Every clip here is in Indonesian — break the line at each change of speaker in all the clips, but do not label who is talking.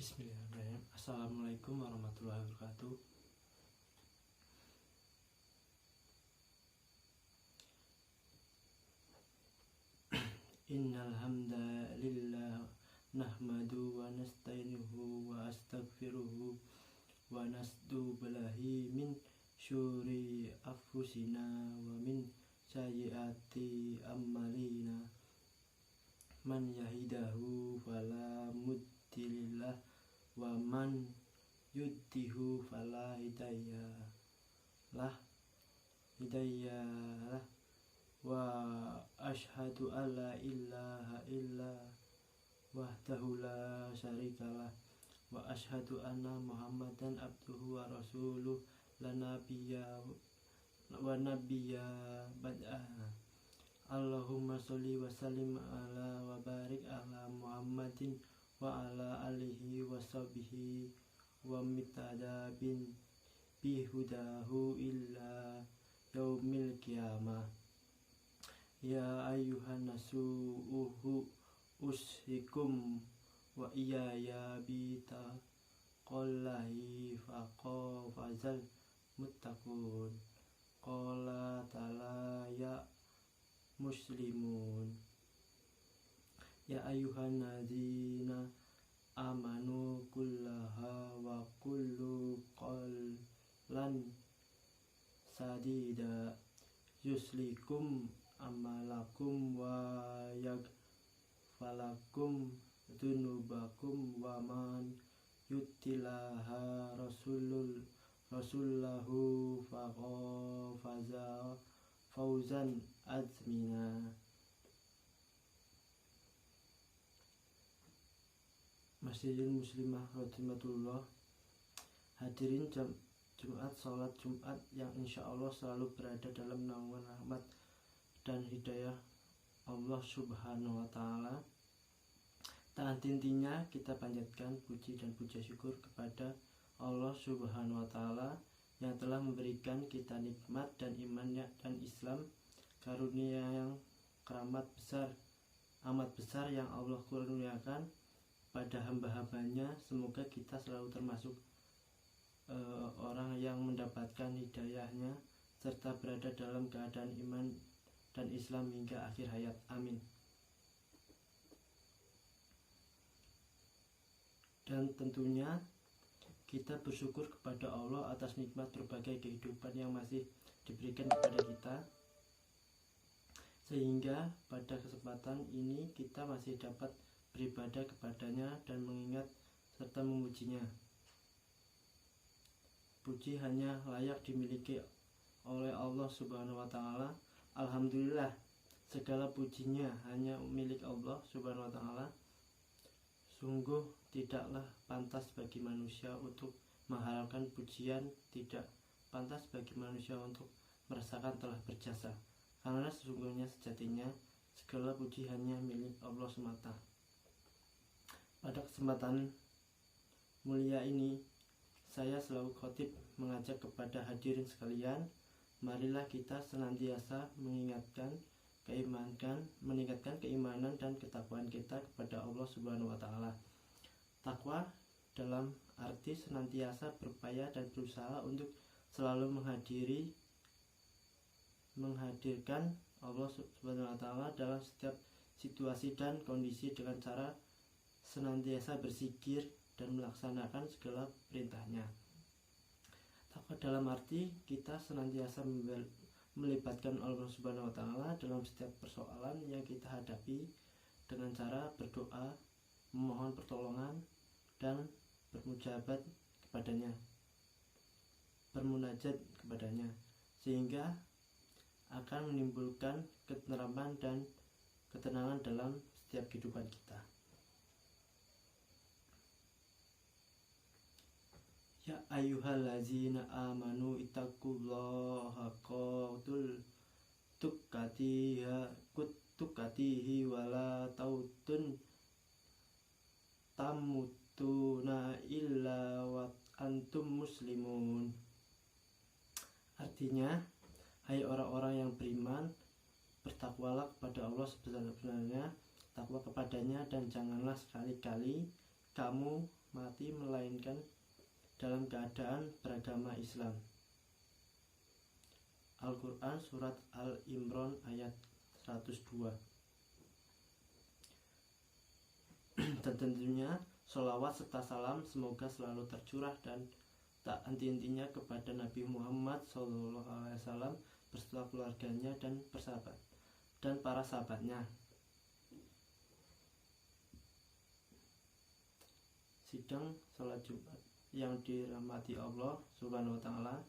Bismillahirrahmanirrahim. Assalamualaikum warahmatullahi wabarakatuh. Innal hamdalillah nahmadu wa nasta'inuhu wa astaghfiruhu wa nas'aluhu billahi min syururi anfusina wa min sayyiati a'malina. Man yahidahu fala mudhillalah wa man yudhihu fala hidayalah wa asyhadu alla ilaha illa wahdahu la syarikalah wa asyhadu anna muhammadan abduhu wa rasuluh la nabiyya bad'ah. Allahumma sholli wa sallim ala wa barik ala Muhammadin wa ala alihi wa sahbihi wa mitada bihudahu illa yaumil qiyamah. Ya ayyuhan nasu usikum wa iyaya bitaqallahi faqafazal muttaqun. Qala ta'ala ya muslimun ya ayyuhan ladzina amanu kullaha wa kullu qawlan sadida yuslikum amalakum wa yaghfalakum dunubakum wa man yutilaha rasulahu faqafaza fauzan azmina. Masjidil Muslimah Rahimatullah. Hadirin Jumat, sholat Jumat yang insya Allah selalu berada dalam naungan rahmat dan hidayah Allah Subhanahu wa Ta'ala. Tak henti-hentinya kita panjatkan puji dan puja syukur kepada Allah Subhanahu wa Ta'ala yang telah memberikan kita nikmat dan imannya dan Islam, karunia yang amat besar yang Allah kurniakan pada hamba-hambanya. Semoga kita selalu termasuk orang yang mendapatkan hidayahnya serta berada dalam keadaan iman dan Islam hingga akhir hayat. Amin. Dan tentunya kita bersyukur kepada Allah atas nikmat berbagai kehidupan yang masih diberikan kepada kita, sehingga pada kesempatan ini kita masih dapat beribadah kepadanya dan mengingat serta memujinya. Puji hanya layak dimiliki oleh Allah Subhanahu wa Ta'ala. Alhamdulillah, segala pujinya hanya milik Allah Subhanahu wa Ta'ala. Sungguh tidaklah pantas bagi manusia untuk mengharapkan pujian, tidak pantas bagi manusia untuk merasakan telah berjasa, karena sesungguhnya sejatinya segala puji hanya milik Allah semata. Pada kesempatan mulia ini, saya selalu khotib mengajak kepada hadirin sekalian, marilah kita senantiasa meningkatkan keimanan dan ketakwaan kita kepada Allah Subhanahu wa Ta'ala. Takwa dalam arti senantiasa berupaya dan berusaha untuk selalu menghadirkan Allah Subhanahu wa Ta'ala dalam setiap situasi dan kondisi dengan cara senantiasa berzikir dan melaksanakan segala perintahnya. Takwa dalam arti kita senantiasa melibatkan Allah Subhanahu wa Ta'ala dalam setiap persoalan yang kita hadapi dengan cara berdoa, memohon pertolongan, dan bermunajat kepadanya, sehingga akan menimbulkan ketenteraman dan ketenangan dalam setiap kehidupan kita. Ya ayyuhallazina amanu ittaqullaha haqqa tuqatihi wa la tamutuna illa wa antum muslimun. Artinya, hai orang-orang yang beriman, bertakwalah kepada Allah sebenarnya, takwa kepadanya, dan janganlah sekali-kali kamu mati melainkan dalam keadaan beragama Islam. Al-Quran Surat Al-Imran ayat 102. Dan tentunya sholawat serta salam semoga selalu tercurah dan tak henti-hentinya kepada Nabi Muhammad SAW beserta keluarganya dan para sahabatnya. Sidang salat Jumat yang dirahmati Allah Subhanahu wa taala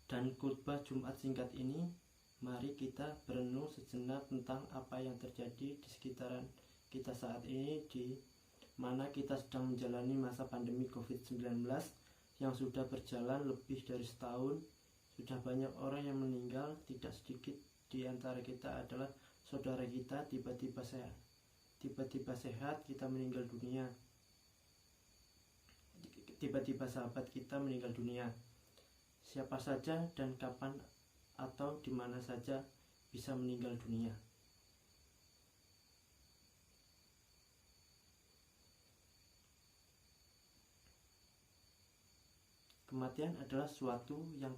dan khutbah Jumat singkat ini, mari kita berenung sejenak tentang apa yang terjadi di sekitaran kita saat ini, di mana kita sedang menjalani masa pandemi COVID-19 yang sudah berjalan lebih dari setahun. Sudah banyak orang yang meninggal, tidak sedikit di antara kita adalah saudara kita tiba-tiba sehat kita meninggal dunia. Tiba-tiba sahabat kita meninggal dunia. Siapa saja dan kapan atau di mana saja bisa meninggal dunia. Kematian adalah sesuatu yang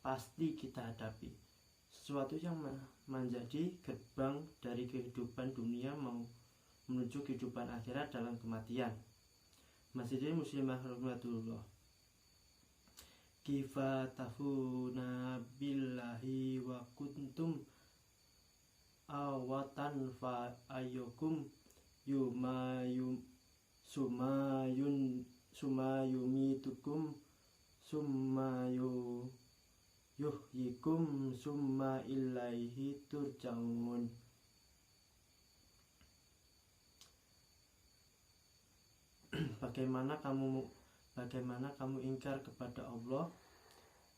pasti kita hadapi, sesuatu yang menjadi gerbang dari kehidupan dunia mau menuju kehidupan akhirat dalam kematian. Masjidil muslimah rahmatullah. Kifatafuna billahi wa kuntum awatan fa ayyukum sumayumitukum yuhyikum summa ilaihi turja'un. Bagaimana kamu ingkar kepada Allah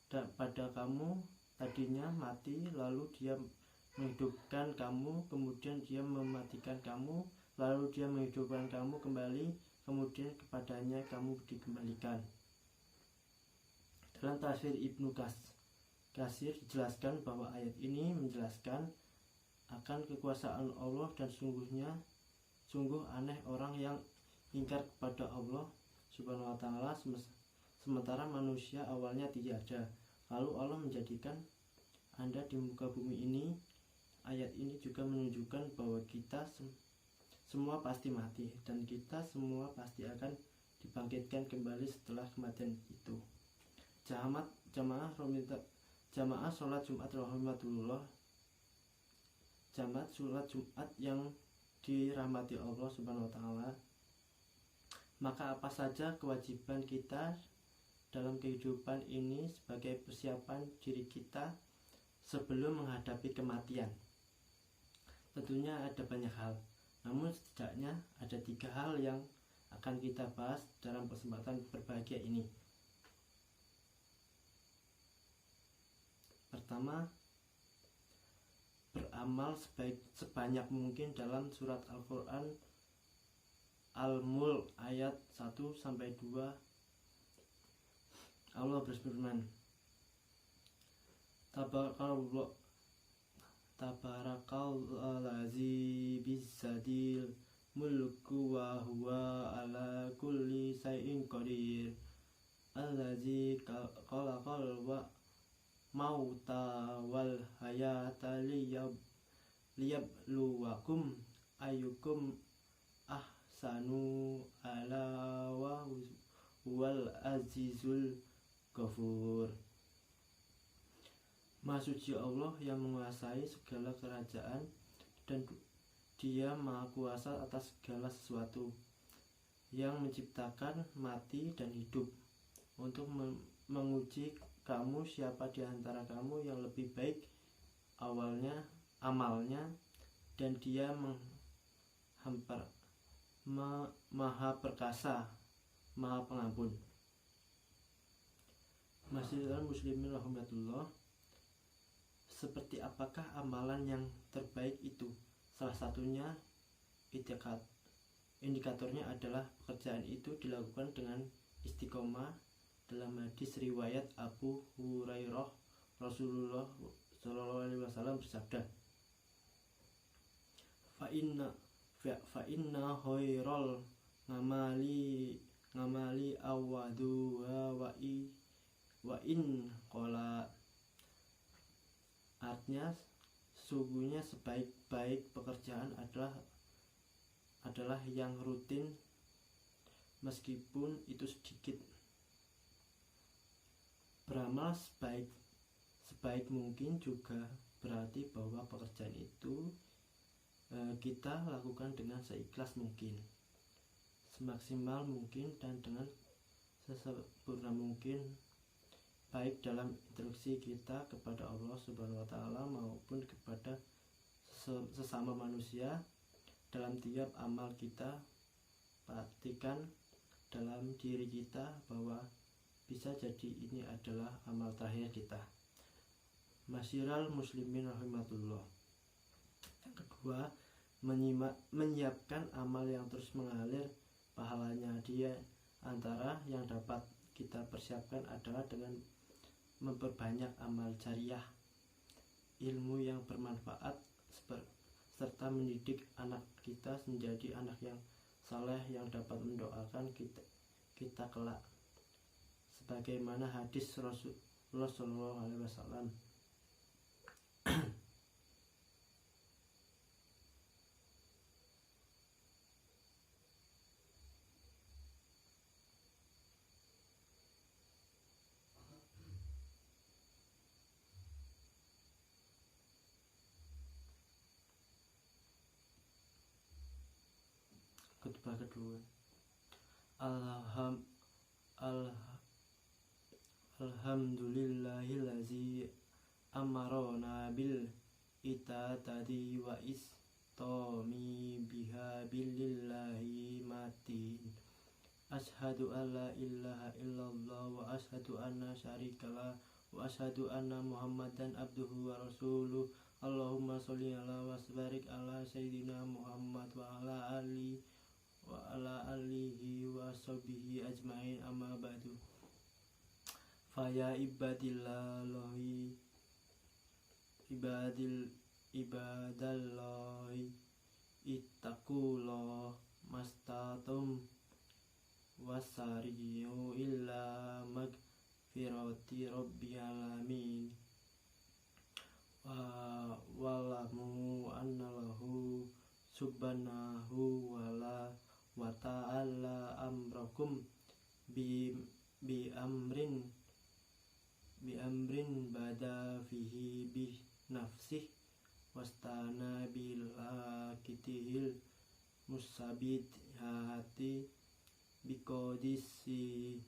dan pada kamu tadinya mati, lalu Dia menghidupkan kamu, kemudian Dia mematikan kamu, lalu Dia menghidupkan kamu kembali, kemudian kepadanya kamu dikembalikan. Dalam tafsir Ibnu Katsir dijelaskan bahwa ayat ini menjelaskan akan kekuasaan Allah dan sungguh aneh orang yang ingkar kepada Allah Subhanahu wa taala sementara manusia awalnya tiada, lalu Allah menjadikan Anda di muka bumi ini. Ayat ini juga menunjukkan bahwa kita semua pasti mati dan kita semua pasti akan dibangkitkan kembali setelah kematian itu. Jamaah sholat Jumat rahmatullah. Jamaah sholat Jumat yang dirahmati Allah Subhanahu wa taala. Maka apa saja kewajiban kita dalam kehidupan ini sebagai persiapan diri kita sebelum menghadapi kematian? Tentunya ada banyak hal, namun setidaknya ada 3 hal yang akan kita bahas dalam kesempatan berbahagia ini. Pertama, beramal sebanyak mungkin dalam surat Al-Quran Al-Mulk ayat 1-2. Allah berfirman, Tabarakalladzi bisadil mulku wa huwa ala kulli syai'in qadir. Alladzi khalaqal mauta wal hayata liyabluwakum ayyukum ahsanu ala wa huwal azizul ghafur. Maha suci Allah yang menguasai segala kerajaan dan Dia maha kuasa atas segala sesuatu, yang menciptakan mati dan hidup untuk menguji kamu siapa di antara kamu yang lebih baik amalnya, dan Dia maha perkasa, maha pengampun. Masjidil muslimin rahmatullah. Seperti apakah amalan yang terbaik itu? Salah satunya indikatornya adalah pekerjaan itu dilakukan dengan istiqomah. Dalam hadis riwayat Abu Hurairah, Rasulullah SAW bersabda, Fa inna khairal ngamali awadu wa in qala, artinya sesungguhnya sebaik-baik pekerjaan adalah yang rutin meskipun itu sedikit. Beramal sebaik mungkin juga berarti bahwa pekerjaan itu kita lakukan dengan seikhlas mungkin, semaksimal mungkin, dan dengan sesempurna mungkin, baik dalam interaksi kita kepada Allah Subhanahu wa Ta'ala maupun kepada sesama manusia. Dalam tiap amal kita perhatikan dalam diri kita bahwa bisa jadi ini adalah amal terakhir kita. Masyiral muslimin rahimatullah. Yang kedua, menyiapkan amal yang terus mengalir pahalanya. Dia antara yang dapat kita persiapkan adalah dengan memperbanyak amal jariah, ilmu yang bermanfaat, serta mendidik anak kita menjadi anak yang saleh yang dapat mendoakan kita kelak, sebagaimana hadis Rasulullah SAW. Khutbah kedua. Alhamdulillahillazi amarona bil itatadi wa istomi biha bilillahi matin. Ashhadu an la ilaha illallah wa ashhadu anna syarikalah wa ashhadu anna muhammadan abduhu wa rasuluh. Allahumma sholli ala wa barik ala sayyidina Muhammad wa ala alihi wa sahbihi ajmain, amma ba'du. Faya ibadallahi ittaqullah mastatum wasari'u illa magfirati rabbil alamin wa'lamu annalahu subhanahu wa ta'ala amrakum bi amrin bada fihi bi nafsih wastana bilakitihil musabid hati biqodisi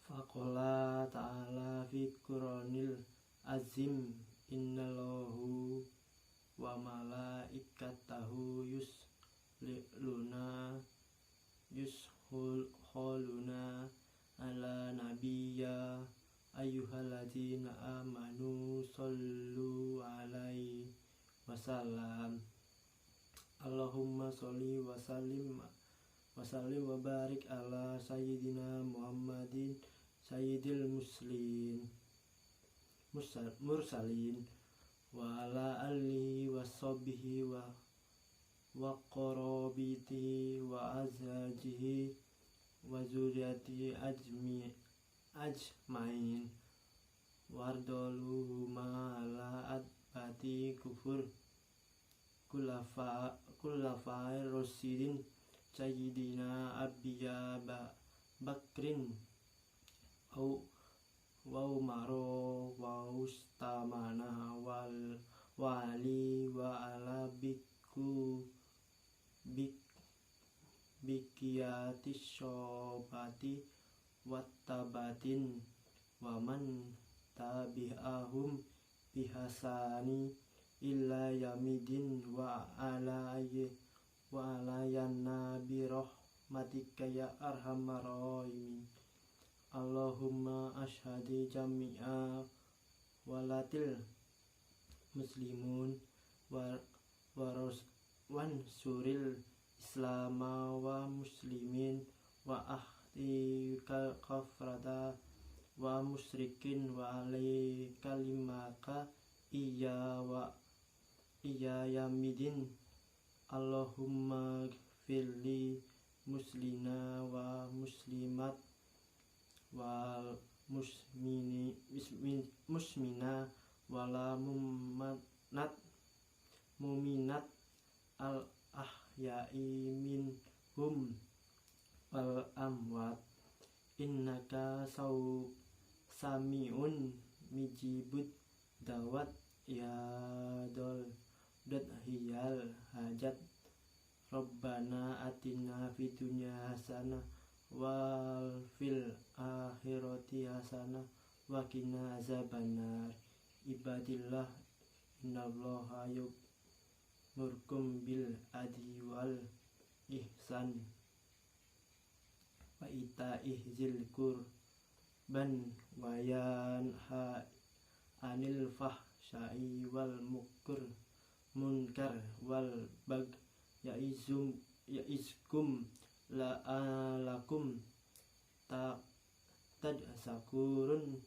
faqala ta'ala fi Qur'anil azim innallahu wa malaikatahu yushalluna ala nabiyya ayyuhalladzina amanu sallu alaihi wasallam. Allahumma sholli wa sallim wa barik ala sayyidina Muhammadin sayyidil mursalin wa ala alihi wa sahbihi wa qarabitihi wa azwajihi wa zuriyatihi ajmain wardaluhuma ala adbati kufur kullafa'ir rasidin sayyidina abiya bakrin wa umaro wa ustamana wal wali wa ala bikiyati syobati wattabatin wa man tabi'ahum bihasani illa yamidin wa ala yanna birahmatika ya arhamar rahimin. Allahumma ashhadi jami'a walatil muslimun wansuril islama wa muslimin wa ahdi kafrata wa musyrikin wa alai kalimaka iya yamidin. Allahumma fili muslina wa muslimat wal musmina wala muminat al ahya'i minhum wal amwat innaka sami'un mijibud dawat ya dol hiyal hajat Rabbana atina fid dunya hasanah wal fil akhirati hasanah wa qina azabannar ibadillah innallaha ya'murukum bil adli wal ihsan wa ita'iz zil qurban wa yanha 'anil fahsya'i wal munkar wal baghi ya'izkum la'alakum tadzakurun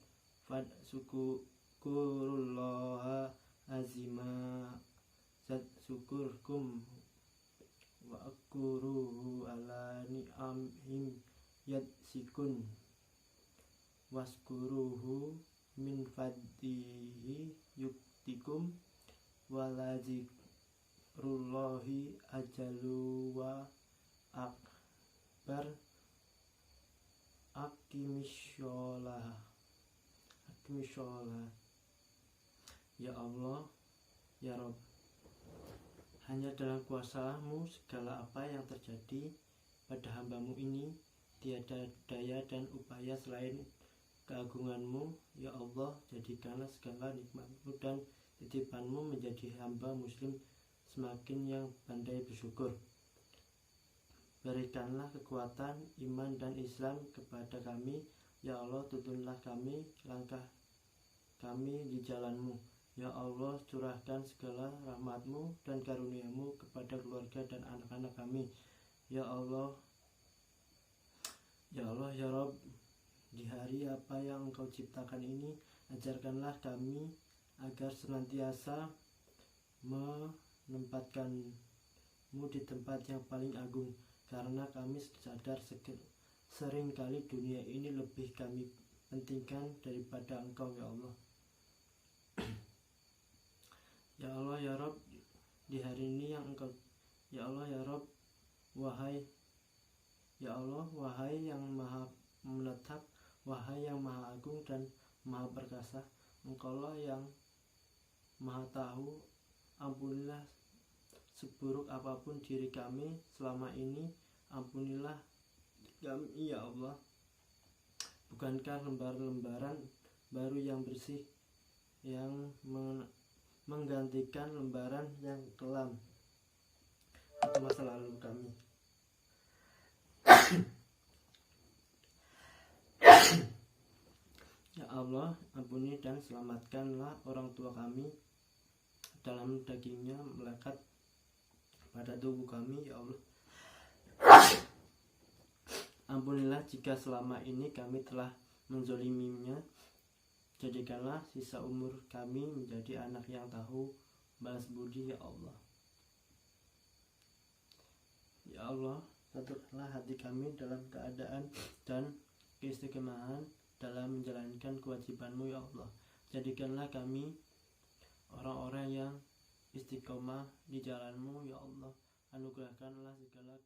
fadzukurullaha azima zadzukurkum wa akuruhu ala ni'amhim yadsikun waskuruhu min fadlihi yuktikum waladzikrullahi ajalu wa akbar akimisholah. Ya Allah, ya Rabb, hanya dalam kuasa-Mu segala apa yang terjadi pada hamba-Mu ini, tiada daya dan upaya selain keagungan-Mu. Ya Allah, jadikanlah segala nikmat-Mu dan titipan-Mu menjadi hamba muslim semakin yang pandai bersyukur. Berikanlah kekuatan iman dan Islam kepada kami. Ya Allah, tuntunlah kami langkah kami di jalan-Mu. Ya Allah, curahkan segala rahmat-Mu dan karunia-Mu kepada keluarga dan anak-anak kami. Ya Allah, ya Rabb, di hari apa yang Engkau ciptakan ini, ajarkanlah kami agar senantiasa menempatkan-Mu di tempat yang paling agung, karena kami sadar seringkali dunia ini lebih kami pentingkan daripada Engkau, ya Allah. Ya Allah, ya Rabb, di hari ini yang Engkau, ya Allah, ya Rabb, wahai yang maha menetap, wahai yang maha agung dan maha perkasa, Engkaulah yang maha tahu. Ampunilah seburuk apapun diri kami selama ini, ampunilah kami, ya Allah. Bukankah lembaran baru yang bersih yang menggantikan lembaran yang kelam itu masa lalu kami. Ya Allah, ampuni dan selamatkanlah orang tua kami dalam dagingnya melekat pada tubuh kami, ya Allah. Ampunilah jika selama ini kami telah menzoliminya. Jadikanlah sisa umur kami menjadi anak yang tahu balas budi, ya Allah. Ya Allah, satukanlah hati kami dalam keadaan dan keistiqomahan dalam menjalankan kewajiban-Mu, ya Allah. Jadikanlah kami orang-orang yang istiqomah di jalan-Mu, ya Allah. Anugerahkanlah segala